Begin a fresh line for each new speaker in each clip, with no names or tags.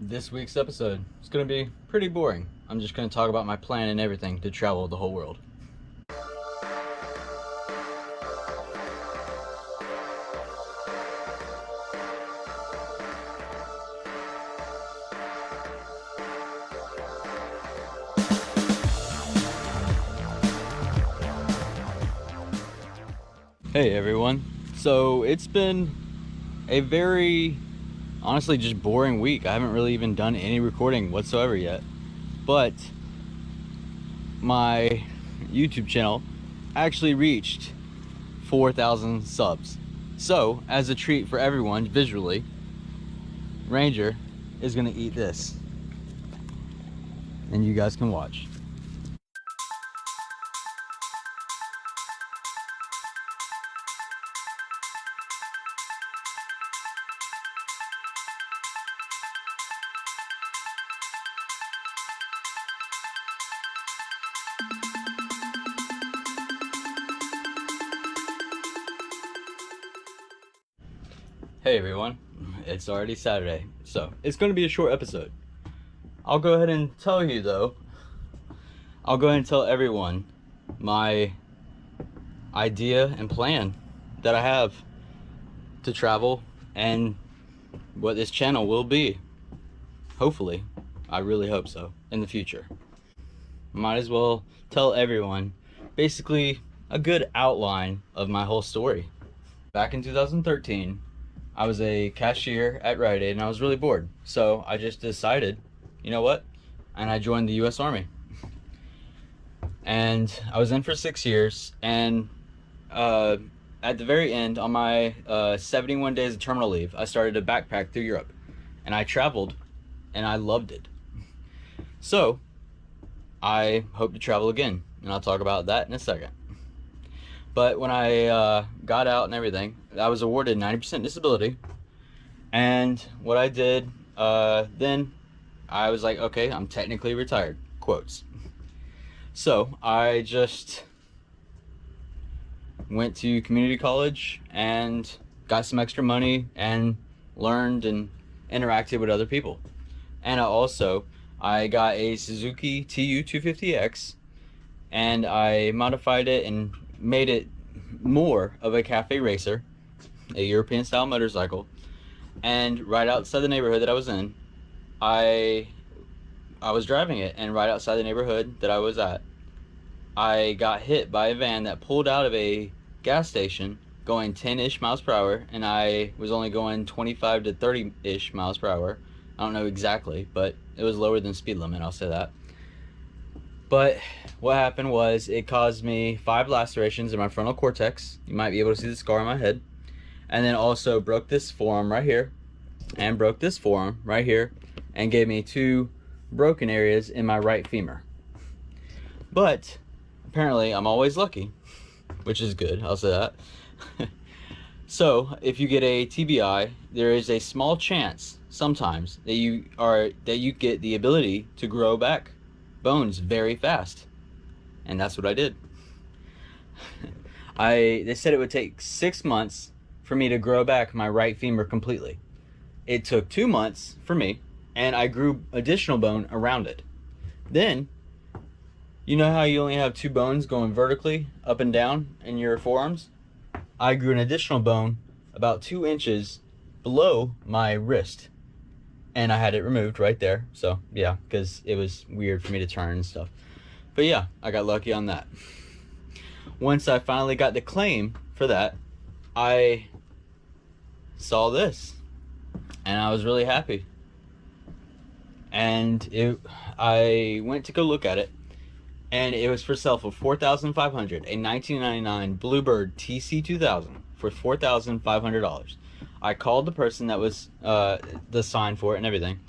This week's episode is going to be pretty boring. I'm just going to talk about my plan and everything to travel the whole world. Hey everyone. So it's been a very, honestly, just boring week. I haven't really even done any recording whatsoever yet. But my YouTube channel actually reached 4,000 subs. So, as a treat for everyone visually, Ranger is gonna eat this. And you guys can watch. Hey everyone, it's already Saturday, so it's going to be a short episode. I'll go ahead and tell you though, I'll go ahead and tell everyone my idea and plan that I have to travel and what this channel will be. Hopefully, I really hope so, in the future. Might as well tell everyone basically a good outline of my whole story. Back in 2013, I was a cashier at Rite Aid and I was really bored. So I just decided, you know what? And I joined the US Army. And I was in for 6 years, and at the very end, on my 71 days of terminal leave, I started to backpack through Europe. And I traveled and I loved it. So I hope to travel again, and I'll talk about that in a second. But when I got out and everything, I was awarded 90% disability. And what I did, then I was like, okay, I'm technically retired, quotes. So I just went to community college and got some extra money and learned and interacted with other people. And I got a Suzuki TU 250X, and I modified it and made it more of a cafe racer, a European style motorcycle. And right outside the neighborhood that I was in, I was driving it, and right outside the neighborhood that I was at, I got hit by a van that pulled out of a gas station going 10-ish miles per hour, and I was only going 25 to 30-ish miles per hour. I don't know exactly, but it was lower than speed limit, I'll say that. But what happened was it caused me 5 lacerations in my frontal cortex. You might be able to see the scar on my head. And then also broke this forearm right here, and broke this forearm right here, and gave me 2 broken areas in my right femur. But apparently I'm always lucky, which is good, I'll say that. So if you get a TBI, there is a small chance sometimes that you get the ability to grow back bones very fast, and that's what I did. They said it would take 6 months for me to grow back my right femur completely. It took 2 months for me, and I grew additional bone around it. Then, you know how you only have 2 bones going vertically up and down in your forearms? I grew an additional bone about 2 inches below my wrist, and I had it removed right there. So yeah, because it was weird for me to turn and stuff. But yeah, I got lucky on that. Once I finally got the claim for that, I saw this and I was really happy. And I went to go look at it, and it was for sale for $4,500, a 1999 Bluebird TC2000 for $4,500. I called the person that was the sign for it and everything,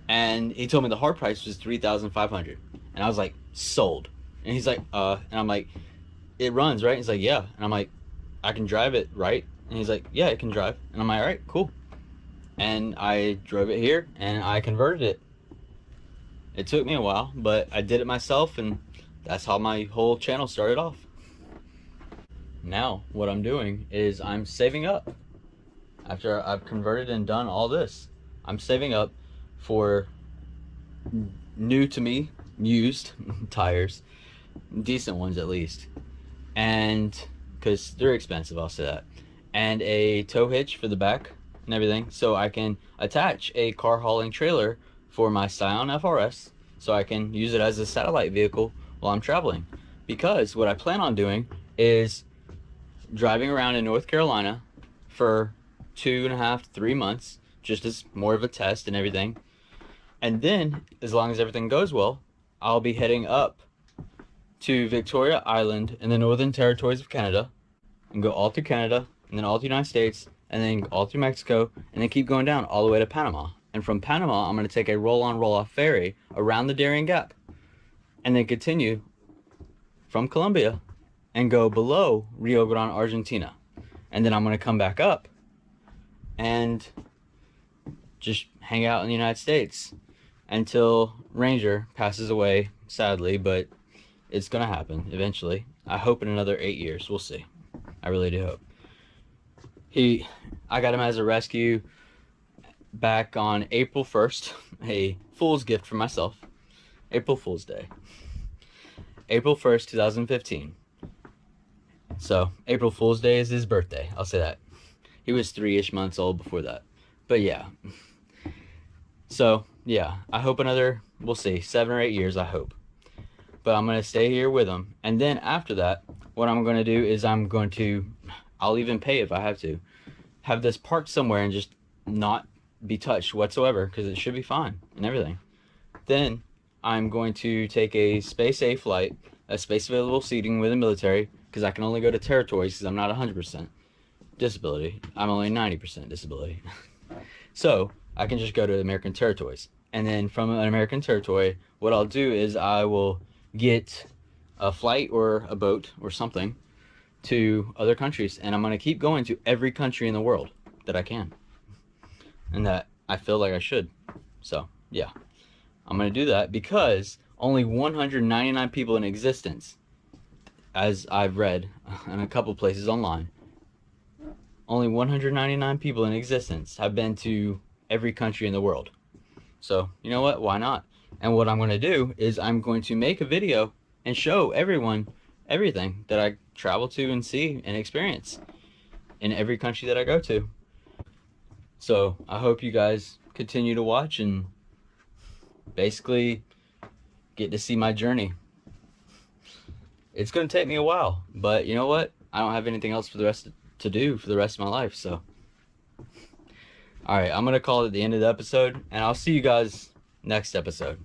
and he told me the hard price was $3,500, and I was like, sold. And he's like, and I'm like, it runs, right? He's like, yeah. And I'm like, I can drive it, right? And he's like, yeah, it can drive. And I'm like, all right, cool. And I drove it here and I converted it. It took me a while, but I did it myself, and that's how my whole channel started off. Now what I'm doing is I'm saving up. After I've converted and done all this, I'm saving up for new to me, used tires, decent ones at least, and because they're expensive, I'll say that, and a tow hitch for the back and everything, so I can attach a car hauling trailer for my Scion FRS, so I can use it as a satellite vehicle while I'm traveling. Because what I plan on doing is driving around in North Carolina for 2.5 to 3 months, just as more of a test and everything. And then, as long as everything goes well, I'll be heading up to Victoria Island in the Northern Territories of Canada, and go all through Canada, and then all through the United States, and then all through Mexico, and then keep going down all the way to Panama. And from Panama, I'm going to take a roll-on, roll-off ferry around the Darien Gap, and then continue from Colombia and go below Rio Grande, Argentina. And then I'm going to come back up and just hang out in the United States until Ranger passes away, sadly, but it's going to happen eventually. I hope in another 8 years. We'll see. I really do hope. I got him as a rescue back on April 1st, a fool's gift for myself. April Fool's Day. April 1st, 2015. So, April Fool's Day is his birthday. I'll say that. He was 3-ish months old before that. But yeah. So, yeah. I hope another, we'll see, 7 or 8 years, I hope. But I'm going to stay here with him. And then after that, what I'm going to do is I'll even pay if I have to, have this parked somewhere and just not be touched whatsoever, because it should be fine and everything. Then I'm going to take a space A flight, a space available seating with the military, because I can only go to territories because I'm not 100% disability. I'm only 90% disability. So I can just go to American territories. And then from an American territory, what I'll do is I will get a flight or a boat or something to other countries, and I'm going to keep going to every country in the world that I can and that I feel like I should. So yeah, I'm going to do that because only 199 people in existence, as I've read in a couple places online, only 199 people in existence have been to every country in the world. So you know what, why not? And what I'm going to do is I'm going to make a video and show everyone everything that I travel to and see and experience in every country that I go to. So I hope you guys continue to watch and basically get to see my journey. It's going to take me a while, but you know what? I don't have anything else to do for the rest of my life, so. Alright, I'm going to call it the end of the episode, and I'll see you guys next episode.